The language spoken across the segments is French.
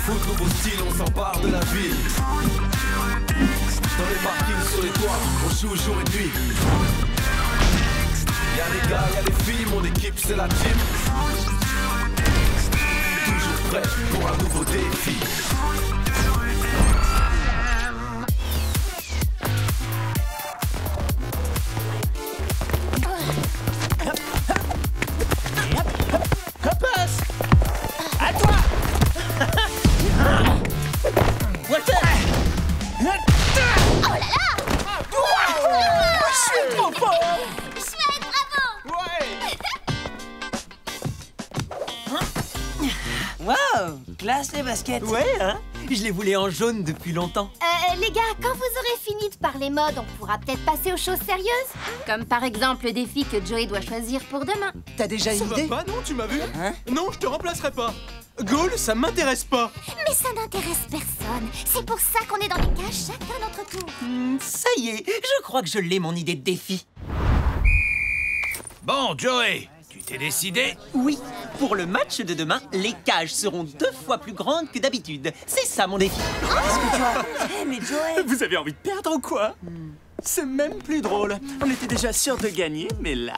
foot, nouveau style, on s'empare de la ville. Dans les parkings, sur les toits, on joue jour et nuit. Y'a les gars, y'a les filles, mon équipe c'est la team. Toujours prêt pour un nouveau défi. Passe. À toi. Walter. Oh là là! Je suis trop fort. Chouette, bravo! Ouais. Wow, classe les baskets. Ouais, hein. Je les voulais en jaune depuis longtemps. Les gars, quand vous aurez fini de parler mode, on pourra peut-être passer aux choses sérieuses. Comme par exemple le défi que Joey doit choisir pour demain. T'as déjà Ça une va idée? pas, non? Tu m'as vu? Hein? Non, je te remplacerai pas. Goal, ça m'intéresse pas. Mais ça n'intéresse personne. C'est pour ça qu'on est dans les cages chacun notre tour. Ça y est, je crois que je l'ai mon idée de défi. Bon, Joey, tu t'es décidé? Oui, pour le match de demain, les cages seront 2 fois plus grandes que d'habitude. C'est ça mon défi. Qu'est-ce que tu as? Eh, mais Joey! Vous avez envie de perdre ou quoi? C'est même plus drôle. On était déjà sûr de gagner, mais là...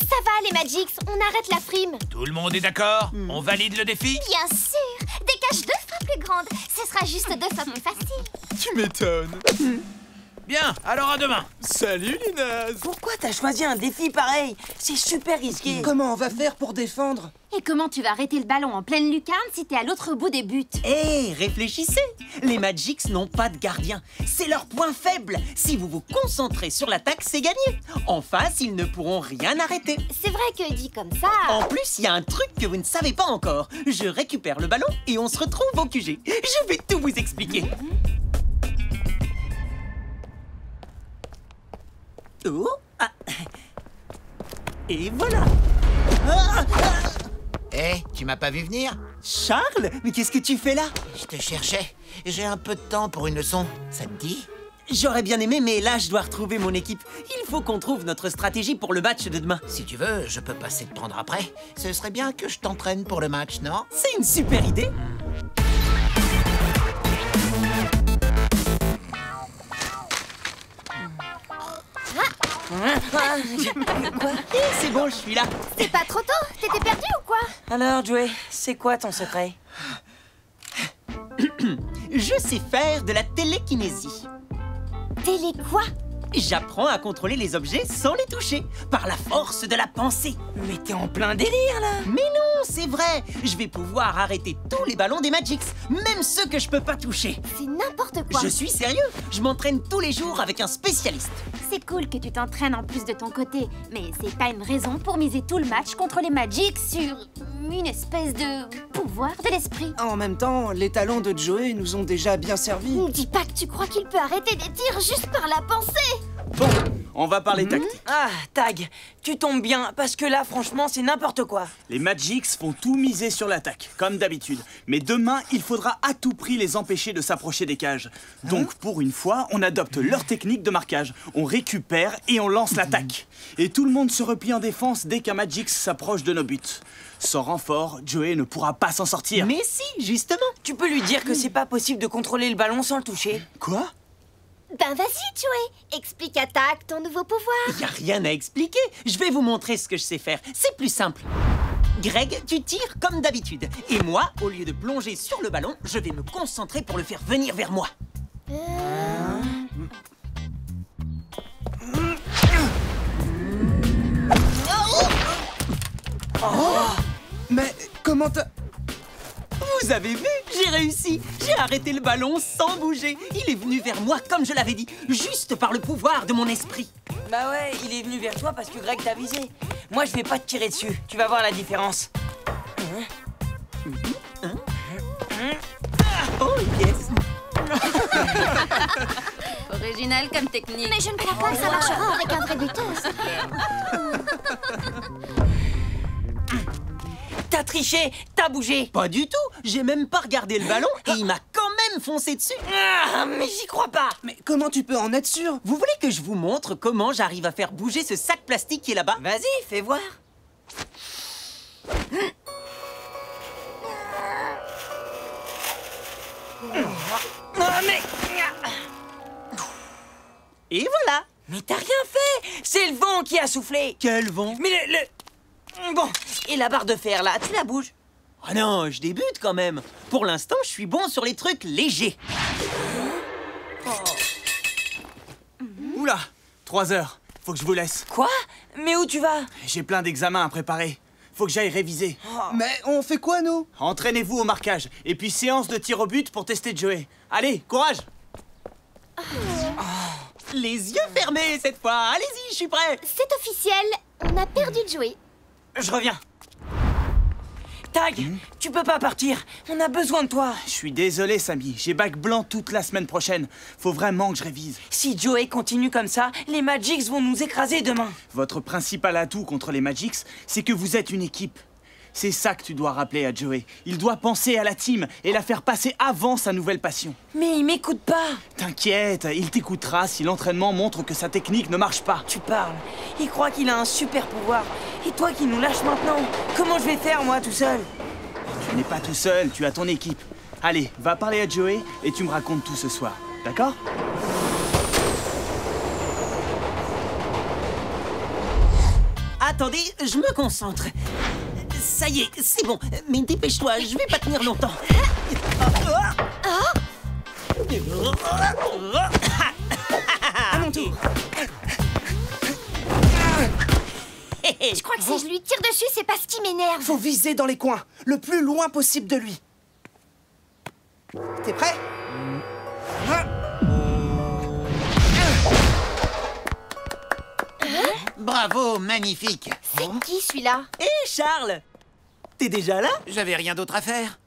Ça va les Magix, on arrête la frime. Tout le monde est d'accord? On valide le défi? Bien sûr, des cages 2 fois plus grandes. Ce sera juste 2 fois plus facile. Tu m'étonnes. Bien, alors à demain. Salut, Linaz. Pourquoi t'as choisi un défi pareil? C'est super risqué. Comment on va faire pour défendre? Et comment tu vas arrêter le ballon en pleine lucarne si t'es à l'autre bout des buts? Hé, réfléchissez. Les Magics n'ont pas de gardien. C'est leur point faible. Si vous vous concentrez sur l'attaque, c'est gagné. En face, ils ne pourront rien arrêter. C'est vrai que dit comme ça... En plus, il y a un truc que vous ne savez pas encore. Je récupère le ballon et on se retrouve au QG. Je vais tout vous expliquer. Oh, ah. Et voilà. Tu m'as pas vu venir? Charles, mais qu'est-ce que tu fais là? Je te cherchais. J'ai un peu de temps pour une leçon. Ça te dit? J'aurais bien aimé, mais là, je dois retrouver mon équipe. Il faut qu'on trouve notre stratégie pour le match de demain. Si tu veux, je peux passer te prendre après. Ce serait bien que je t'entraîne pour le match, non? C'est une super idée. Quoi? C'est bon, je suis là. C'est pas trop tôt? T'étais perdu ou quoi? Alors, Joey, c'est quoi ton secret? Je sais faire de la télékinésie. Télé quoi? J'apprends à contrôler les objets sans les toucher, par la force de la pensée. Mais t'es en plein délire, là! Mais non, c'est vrai. Je vais pouvoir arrêter tous les ballons des Magics, même ceux que je peux pas toucher. C'est n'importe quoi. Je suis sérieux. Je m'entraîne tous les jours avec un spécialiste. C'est cool que tu t'entraînes en plus de ton côté, mais c'est pas une raison pour miser tout le match contre les Magic sur une espèce de pouvoir de l'esprit. En même temps, les talents de Joey nous ont déjà bien servi. Ne dis pas que tu crois qu'il peut arrêter des tirs juste par la pensée. Bon, on va parler tactique. Ah, Tag, tu tombes bien, parce que là, franchement, c'est n'importe quoi. Les Magics font tout miser sur l'attaque, comme d'habitude. Mais demain, il faudra à tout prix les empêcher de s'approcher des cages. Donc, pour une fois, on adopte leur technique de marquage. On récupère et on lance l'attaque. Et tout le monde se replie en défense dès qu'un Magix s'approche de nos buts. Sans renfort, Joey ne pourra pas s'en sortir. Mais si, justement. Tu peux lui dire que c'est pas possible de contrôler le ballon sans le toucher. Quoi? Ben vas-y, Joey, explique à Tac ton nouveau pouvoir. Y a rien à expliquer. Je vais vous montrer ce que je sais faire. C'est plus simple. Greg, tu tires comme d'habitude. Et moi, au lieu de plonger sur le ballon, je vais me concentrer pour le faire venir vers moi. Mais comment t'as... Vous avez vu? J'ai réussi. J'ai arrêté le ballon sans bouger. Il est venu vers moi comme je l'avais dit, juste par le pouvoir de mon esprit. Bah ouais, il est venu vers toi parce que Greg t'a visé. Moi, je vais pas te tirer dessus. Tu vas voir la différence. Oh yes. Original comme technique. Mais je ne crois pas que ça marchera avec un vrai buteur. T'as triché, t'as bougé. Pas du tout. J'ai même pas regardé le ballon et il m'a quand même foncé dessus. Ah, mais j'y crois pas. Mais comment tu peux en être sûr? Vous voulez que je vous montre comment j'arrive à faire bouger ce sac plastique qui est là-bas? Vas-y, fais voir. mais... Et voilà. Mais t'as rien fait. C'est le vent qui a soufflé. Quel vent. Mais Bon, et la barre de fer, là, tu la bouges? Ah non, je débute quand même. Pour l'instant, je suis bon sur les trucs légers. Oula, 3 heures. Faut que je vous laisse. Quoi? Mais où tu vas? J'ai plein d'examens à préparer. Faut que j'aille réviser. Mais on fait quoi, nous? Entraînez-vous au marquage. Et puis séance de tir au but pour tester Joey. Allez, courage! Les yeux fermés cette fois. Allez-y, je suis prêt. C'est officiel, on a perdu Joey. Je reviens. Tag, tu peux pas partir. On a besoin de toi. Je suis désolé, Samy. J'ai bac blanc toute la semaine prochaine. Faut vraiment que je révise. Si Joey continue comme ça, les Magics vont nous écraser demain. Votre principal atout contre les Magics, c'est que vous êtes une équipe. C'est ça que tu dois rappeler à Joey. Il doit penser à la team et la faire passer avant sa nouvelle passion. Mais il m'écoute pas. T'inquiète, il t'écoutera si l'entraînement montre que sa technique ne marche pas. Tu parles. Il croit qu'il a un super pouvoir. Et toi qui nous lâches maintenant, comment je vais faire, moi, tout seul? Tu n'es pas tout seul, tu as ton équipe. Allez, va parler à Joey et tu me racontes tout ce soir. D'accord? Attendez, je me concentre. Ça y est, c'est bon. Mais dépêche-toi, je vais pas tenir longtemps. À mon tour. Je crois que si je lui tire dessus, c'est parce qu'il m'énerve. Faut viser dans les coins, le plus loin possible de lui. T'es prêt? Bravo, magnifique. C'est qui celui-là? Hé, Charles! T'es déjà là? J'avais rien d'autre à faire.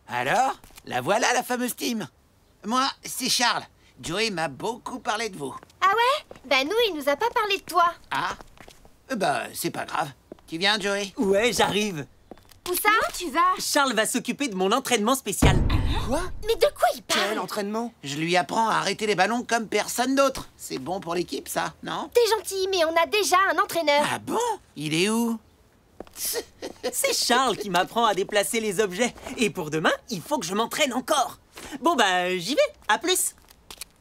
Alors, la voilà la fameuse team. Moi, c'est Charles. Joey m'a beaucoup parlé de vous. Ah ouais? Bah nous, il nous a pas parlé de toi. Ah? Bah, c'est pas grave. Tu viens, Joey? Ouais, j'arrive. Où ça? Où tu vas? Charles va s'occuper de mon entraînement spécial. Quoi? Mais de quoi il Quel parle? entraînement? Je lui apprends à arrêter les ballons comme personne d'autre. C'est bon pour l'équipe, ça, non? T'es gentil, mais on a déjà un entraîneur. Ah bon? Il est où? C'est Charles qui m'apprend à déplacer les objets. Et pour demain, il faut que je m'entraîne encore. Bon bah, j'y vais. À plus.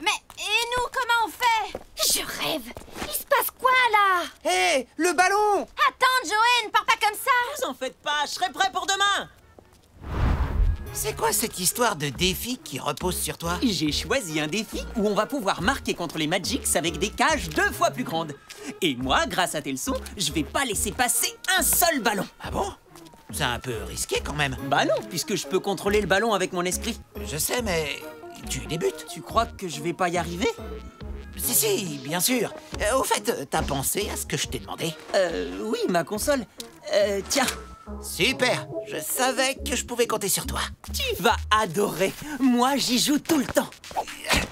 Mais, et nous, comment on fait? Je rêve. Il se passe quoi, là? Hé, le ballon! Attends, Joey, ne pars pas comme ça. Vous en faites pas, je serai prêt pour demain. C'est quoi cette histoire de défi qui repose sur toi? J'ai choisi un défi où on va pouvoir marquer contre les Magics avec des cages 2 fois plus grandes. Et moi, grâce à tes leçons, je vais pas laisser passer un seul ballon. Ah bon? C'est un peu risqué quand même. Bah non, puisque je peux contrôler le ballon avec mon esprit. Je sais, mais tu débutes. Tu crois que je vais pas y arriver? Si, bien sûr. Au fait, t'as pensé à ce que je t'ai demandé? Oui, ma console. Tiens, Super. Je savais que je pouvais compter sur toi. tu vas adorer. Moi, j'y joue tout le temps.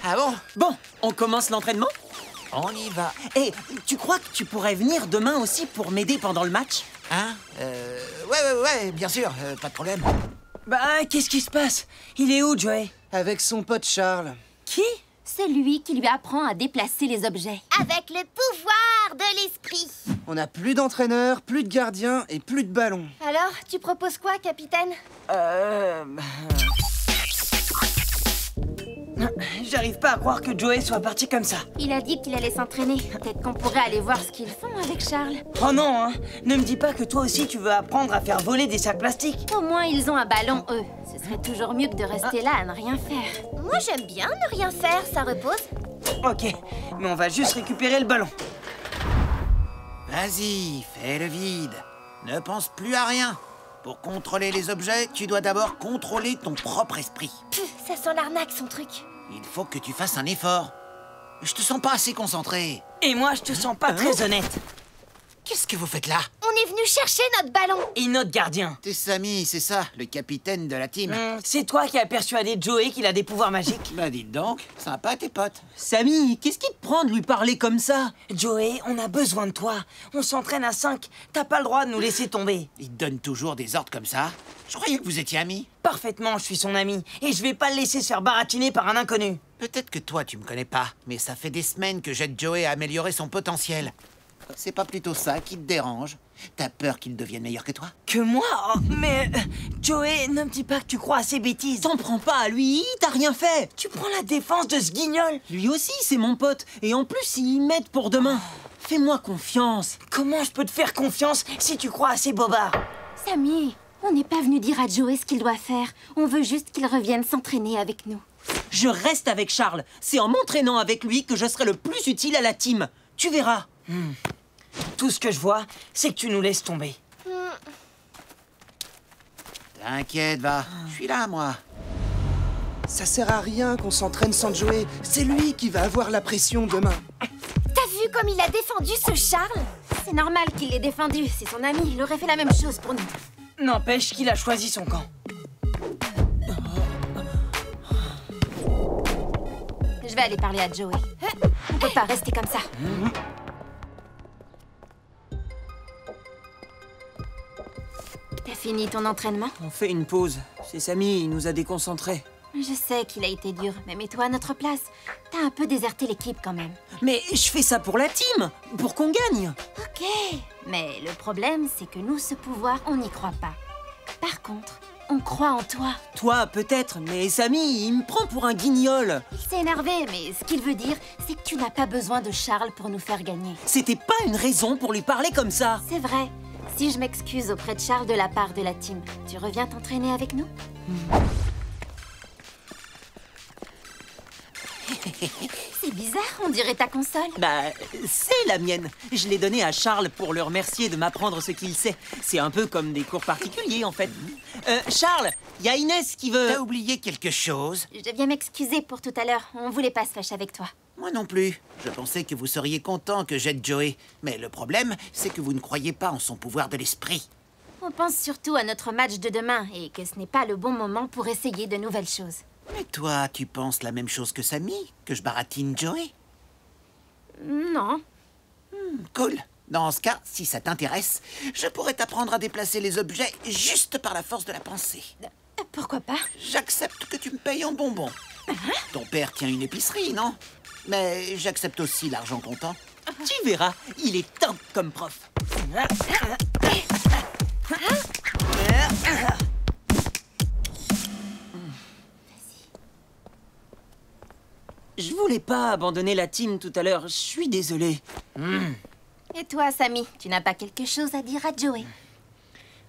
Ah bon? Bon, on commence l'entraînement? On y va. Et tu crois que tu pourrais venir demain aussi pour m'aider pendant le match? Hein? Ouais, bien sûr, pas de problème. Bah, qu'est-ce qui se passe? Il est où, Joey? Avec son pote Charles. Qui? C'est lui qui lui apprend à déplacer les objets. Avec le pouvoir de l'esprit. On a plus d'entraîneur, plus de gardien et plus de ballon. Alors, tu proposes quoi, capitaine? J'arrive pas à croire que Joey soit parti comme ça. Il a dit qu'il allait s'entraîner. Peut-être qu'on pourrait aller voir ce qu'ils font avec Charles. Oh non, hein. Ne me dis pas que toi aussi tu veux apprendre à faire voler des sacs plastiques. Au moins, ils ont un ballon, eux. Ce serait toujours mieux que de rester là à ne rien faire. Moi, j'aime bien ne rien faire, ça repose. Ok, mais on va juste récupérer le ballon. Vas-y, fais le vide. Ne pense plus à rien. Pour contrôler les objets, tu dois d'abord contrôler ton propre esprit. Pff, ça sent l'arnaque, son truc. Il faut que tu fasses un effort. Je te sens pas assez concentré. Et moi, je te sens pas très honnête. Qu'est-ce que vous faites là? On est venu chercher notre ballon. Et notre gardien. T'es Samy, c'est ça, le capitaine de la team. C'est toi qui as persuadé Joey qu'il a des pouvoirs magiques. Bah dites donc, sympa tes potes. Samy, qu'est-ce qui te prend de lui parler comme ça? Joey, on a besoin de toi. On s'entraîne à 5. T'as pas le droit de nous laisser tomber. Il te donne toujours des ordres comme ça. Je croyais que vous étiez amis. Parfaitement, je suis son ami. Et je vais pas le laisser se faire baratiner par un inconnu. Peut-être que toi tu me connais pas, mais ça fait des semaines que j'aide Joey à améliorer son potentiel. C'est pas plutôt ça qui te dérange? T'as peur qu'il devienne meilleur que toi? Que moi? Oh, mais Joey, ne me dis pas que tu crois à ces bêtises. T'en prends pas à lui, t'as rien fait. Tu prends la défense de ce guignol. Lui aussi, c'est mon pote. Et en plus, il m'aide pour demain. Fais-moi confiance. Comment je peux te faire confiance si tu crois à ces bobards? Samy, on n'est pas venu dire à Joey ce qu'il doit faire. On veut juste qu'il revienne s'entraîner avec nous. Je reste avec Charles. C'est en m'entraînant avec lui que je serai le plus utile à la team. Tu verras. Tout ce que je vois, c'est que tu nous laisses tomber. T'inquiète, va. Je suis là, moi. Ça sert à rien qu'on s'entraîne sans Joey. C'est lui qui va avoir la pression demain. T'as vu comme il a défendu ce Charles? C'est normal qu'il l'ait défendu, c'est son ami, il aurait fait la même chose pour nous. N'empêche qu'il a choisi son camp. Je vais aller parler à Joey. On peut pas rester comme ça. T'as fini ton entraînement? On fait une pause. C'est Samy, il nous a déconcentrés. Je sais qu'il a été dur, mais mets-toi à notre place. T'as un peu déserté l'équipe quand même. Mais je fais ça pour la team, pour qu'on gagne. Ok, mais le problème, c'est que nous, ce pouvoir, on n'y croit pas. Par contre, on croit en toi. Toi, peut-être, mais Samy, il me prend pour un guignol. Il s'est énervé, mais ce qu'il veut dire, c'est que tu n'as pas besoin de Charles pour nous faire gagner. C'était pas une raison pour lui parler comme ça. C'est vrai. Si je m'excuse auprès de Charles de la part de la team, tu reviens t'entraîner avec nous? C'est bizarre, on dirait ta console. Bah, c'est la mienne. Je l'ai donnée à Charles pour le remercier de m'apprendre ce qu'il sait. C'est un peu comme des cours particuliers, en fait. Charles, il y a Inès qui veut... T'as oublié quelque chose? Je viens m'excuser pour tout à l'heure. On voulait pas se fâcher avec toi. Moi non plus. Je pensais que vous seriez content que j'aide Joey. Mais le problème, c'est que vous ne croyez pas en son pouvoir de l'esprit. On pense surtout à notre match de demain et que ce n'est pas le bon moment pour essayer de nouvelles choses. Mais toi, tu penses la même chose que Samy? Que je baratine Joey? Non. Cool. Dans ce cas, si ça t'intéresse, je pourrais t'apprendre à déplacer les objets juste par la force de la pensée. Pourquoi pas? J'accepte que tu me payes en bonbons. Ton père tient une épicerie, non? Mais j'accepte aussi l'argent comptant. Tu verras, il est top comme prof. Je voulais pas abandonner la team tout à l'heure, je suis désolé. Et toi, Samy, tu n'as pas quelque chose à dire à Joey?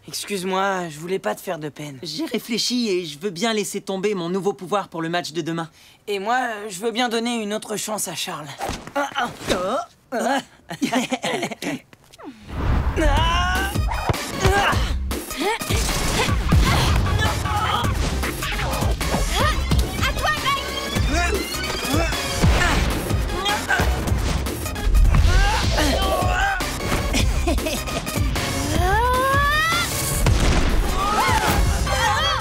Excuse-moi, je voulais pas te faire de peine. J'ai réfléchi et je veux bien laisser tomber mon nouveau pouvoir pour le match de demain. Et moi, je veux bien donner une autre chance à Charles.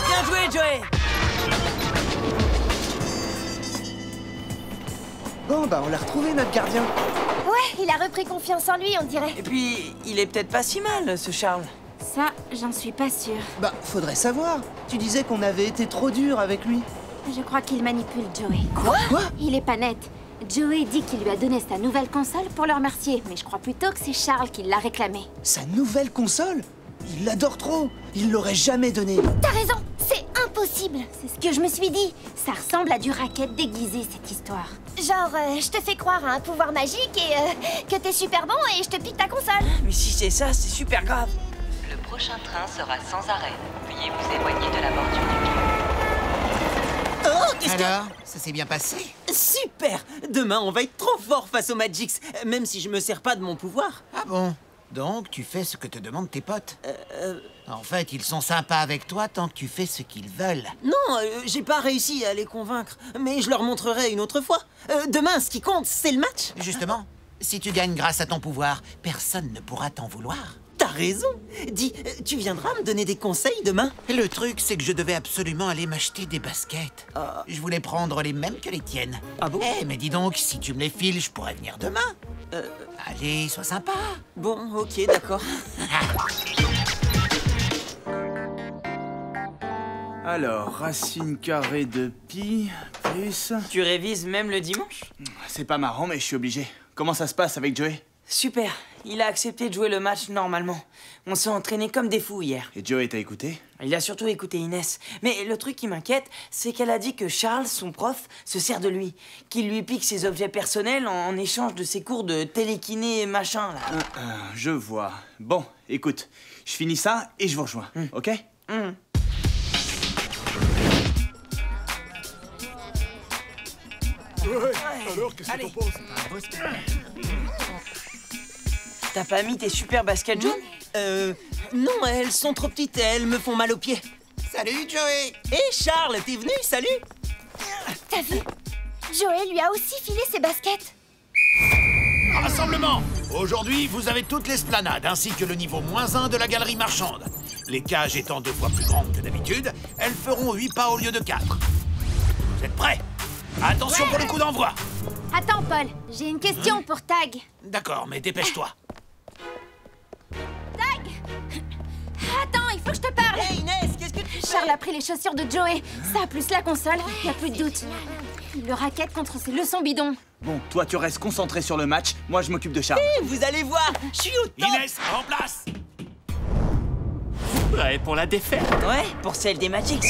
Bien joué, Joey! Bon, bah on l'a retrouvé, notre gardien. Ouais, il a repris confiance en lui, on dirait. Et puis, il est peut-être pas si mal, ce Charles. Ça, j'en suis pas sûre. Bah, faudrait savoir. Tu disais qu'on avait été trop dur avec lui. Je crois qu'il manipule Joey. Quoi? Il est pas net. Joey dit qu'il lui a donné sa nouvelle console pour le remercier, mais je crois plutôt que c'est Charles qui l'a réclamé. Sa nouvelle console? Il l'adore trop. Il l'aurait jamais donnée. T'as raison, c'est impossible. C'est ce que je me suis dit. Ça ressemble à du racket déguisé, cette histoire. Genre, je te fais croire à un pouvoir magique et que t'es super bon et je te pique ta console. Mais si c'est ça, c'est super grave. Le prochain train sera sans arrêt. Veuillez vous éloigner de la bordure du quai. Oh, qu'est-ce que... Alors, ça s'est bien passé? Super! Demain, on va être trop fort face aux Magix, même si je me sers pas de mon pouvoir. Ah bon? Donc, tu fais ce que te demandent tes potes? En fait, ils sont sympas avec toi tant que tu fais ce qu'ils veulent. Non, j'ai pas réussi à les convaincre, mais je leur montrerai une autre fois. Demain, ce qui compte, c'est le match. Justement, si tu gagnes grâce à ton pouvoir, personne ne pourra t'en vouloir. T'as raison. Dis, tu viendras me donner des conseils demain? Le truc, c'est que je devais absolument aller m'acheter des baskets. Je voulais prendre les mêmes que les tiennes. Ah bon? Eh, mais dis donc, si tu me les files, je pourrais venir demain. Allez, sois sympa. Bon, ok, d'accord. Alors, racine carrée de pi, plus... Tu révises même le dimanche? C'est pas marrant, mais je suis obligé. Comment ça se passe avec Joey? Super, il a accepté de jouer le match normalement. On s'est entraîné comme des fous hier. Et Joey t'a écouté? Il a surtout écouté Inès. Mais le truc qui m'inquiète, c'est qu'elle a dit que Charles, son prof, se sert de lui. Qu'il lui pique ses objets personnels en échange de ses cours de télékiné machin, là. Je vois. Bon, écoute, je finis ça et je vous rejoins, ok? Ouais, alors, qu'est-ce que t'en penses? T'as pas mis tes super baskets jaunes? Non, elles sont trop petites et elles me font mal aux pieds. Salut, Joey. Hé, Charles, t'es venu? Salut! T'as vu? Joey lui a aussi filé ses baskets. Rassemblement! Aujourd'hui, vous avez toute l'esplanade, ainsi que le niveau -1 de la galerie marchande. Les cages étant 2 fois plus grandes que d'habitude, elles feront 8 pas au lieu de 4. Vous êtes prêts? Attention pour le coup d'envoi! Attends, Paul, j'ai une question pour Tag. D'accord, mais dépêche-toi. Tag! Attends, il faut que je te parle. Hé, Inès, qu'est-ce que tu fais? Charles a pris les chaussures de Joey. Ça, plus la console, y a plus de doute. Il le raquette contre ses leçons bidons. Bon, toi tu restes concentré sur le match, moi je m'occupe de Charles. Vous allez voir, je suis au top! Inès, en place! Prêt pour la défaite? Ouais, pour celle des Magics.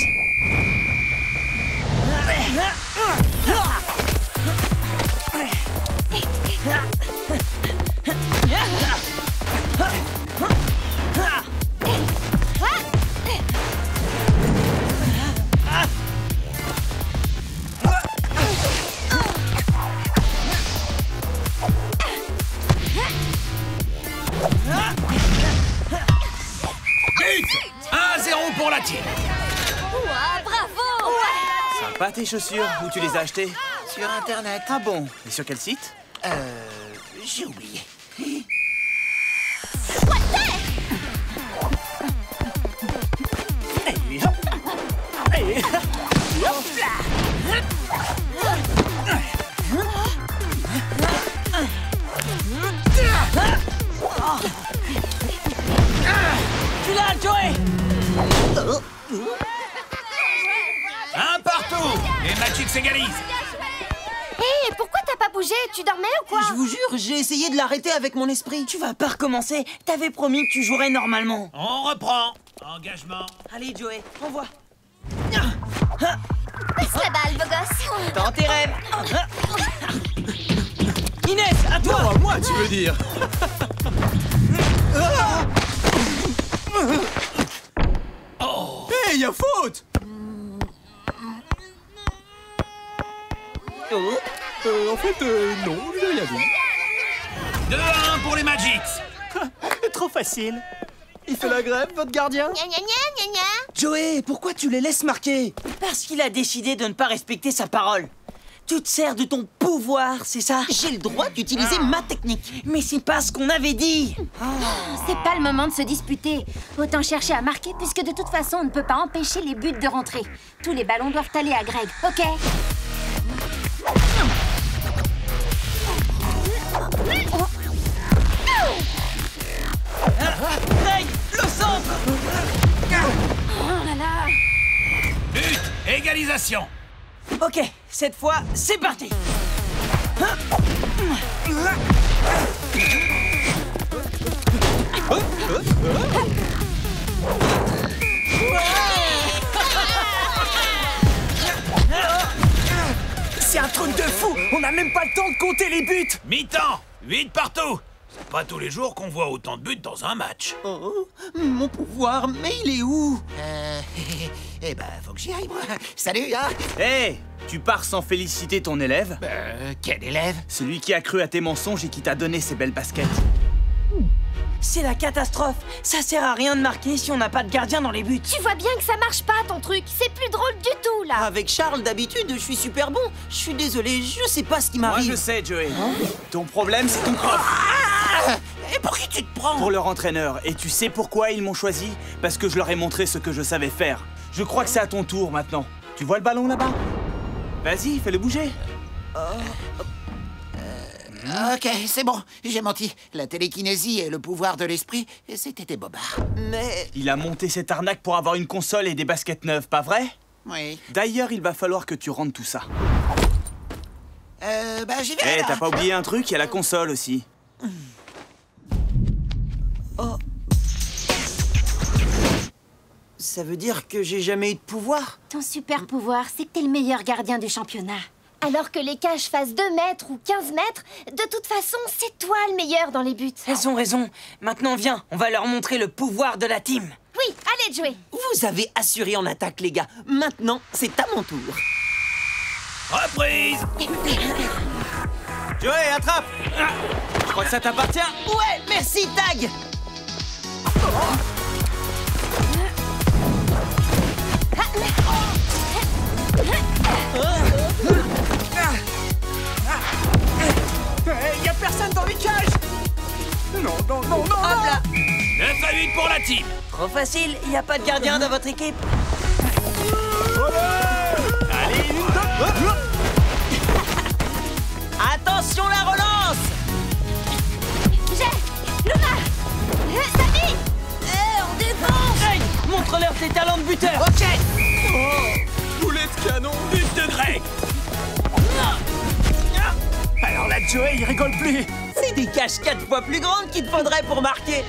But! 1-0 pour la team. Ouah, bravo! Sympa tes chaussures, où tu les as achetées? Sur Internet. Ah bon? Et sur quel site? J'ai oublié. Tu l'as, Joey! Un partout! Les Magics s'égalisent. Hé, pourquoi t'as pas bougé? Tu dormais ou quoi? Je vous jure, j'ai essayé de l'arrêter avec mon esprit. Tu vas pas recommencer. T'avais promis que tu jouerais normalement. On reprend. Engagement. Allez, Joey, envoie. Passe la balle, beau gosse. Dans tes rêves. Inès, à toi! Non, à moi, tu veux dire? Hé, y a faute! En fait, non, j'ai rien dit. 2-1 pour les Magics. Trop facile. Il fait la grève, votre gardien? Gna gna gna gna gna. Joey, pourquoi tu les laisses marquer? Parce qu'il a décidé de ne pas respecter sa parole. Tu te sers de ton pouvoir, c'est ça? J'ai le droit d'utiliser ma technique. Mais c'est pas ce qu'on avait dit. C'est pas le moment de se disputer. Autant chercher à marquer, puisque de toute façon, on ne peut pas empêcher les buts de rentrer. Tous les ballons doivent aller à Greg, ok? Greg, le centre! Oh là là! But! Égalisation. Ok, cette fois, c'est parti. C'est un truc de fou. On n'a même pas le temps de compter les buts. Mi-temps. 8 partout. C'est pas tous les jours qu'on voit autant de buts dans un match. Oh, mon pouvoir, mais il est où? Eh ben, faut que j'y aille, moi. Salut, hein? Hé, tu pars sans féliciter ton élève? Quel élève? Celui qui a cru à tes mensonges et qui t'a donné ces belles baskets. C'est la catastrophe. Ça sert à rien de marquer si on n'a pas de gardien dans les buts. Tu vois bien que ça marche pas, ton truc. C'est plus drôle du tout, là. Avec Charles, d'habitude, je suis super bon. Je suis désolé, je sais pas ce qui Moi m'arrive. je sais, Joey. Ton problème, c'est ton prof. Et pour qui tu te prends? Pour leur entraîneur. Et tu sais pourquoi ils m'ont choisi? Parce que je leur ai montré ce que je savais faire. Je crois que c'est à ton tour maintenant. Tu vois le ballon là-bas? Vas-y, fais-le bouger. Ok, c'est bon, j'ai menti. La télékinésie et le pouvoir de l'esprit, c'était des bobards. Mais... Il a monté cette arnaque pour avoir une console et des baskets neuves, pas vrai? Oui. D'ailleurs, il va falloir que tu rendes tout ça. Bah j'y vais Eh, alors. t'as pas oublié un truc? Il y a la console aussi. Ça veut dire que j'ai jamais eu de pouvoir? Ton super pouvoir, c'est que t'es le meilleur gardien du championnat. Alors que les cages fassent 2 mètres ou 15 mètres, de toute façon, c'est toi le meilleur dans les buts. Elles ont raison. Maintenant, viens, on va leur montrer le pouvoir de la team. Oui, allez, Joey. Vous avez assuré en attaque, les gars. Maintenant, c'est à mon tour. Reprise. Joey, attrape. Je crois que ça t'appartient. Ouais, merci, Tag. Y a personne dans les cages. Non. 9 à 8 pour la team. Trop facile, y a pas de gardien dans votre équipe. Allez, une, deux. Attention, la relance. J'ai Luna, Samy. On défense. Hey, montre-leur tes talents de buteur. Ok. Boulet de canon. But de Greg. Alors là, Joey, il rigole plus. C'est des cages 4 fois plus grandes qu'il te faudrait pour marquer.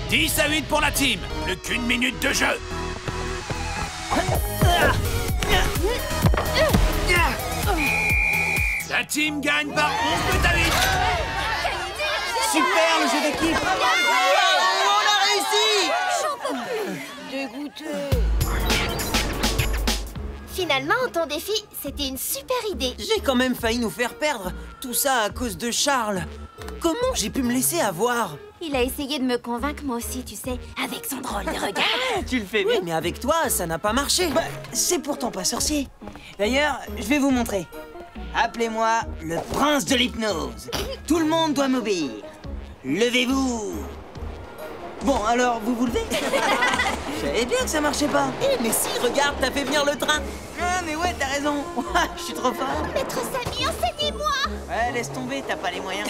10 à 8 pour la team. Plus qu'une minute de jeu. La team gagne par 11 buts à 8. Super le jeu d'équipe. On a réussi. Dégoûté. Finalement, ton défi, c'était une super idée. J'ai quand même failli nous faire perdre. Tout ça à cause de Charles. Comment j'ai pu me laisser avoir? Il a essayé de me convaincre, moi aussi, tu sais, avec son drôle de regard. Tu le fais bien. Oui, mais avec toi, ça n'a pas marché. Bah, c'est pourtant pas sorcier. D'ailleurs, je vais vous montrer. Appelez-moi le prince de l'hypnose. Tout le monde doit m'obéir. Levez-vous. Bon, alors, vous vous levez? Je savais bien que ça marchait pas. Eh, mais si, regarde, t'as fait venir le train. Ah, mais ouais, t'as raison. Je suis trop fort. Maître Samy, enseignez-moi. Ouais, laisse tomber, t'as pas les moyens.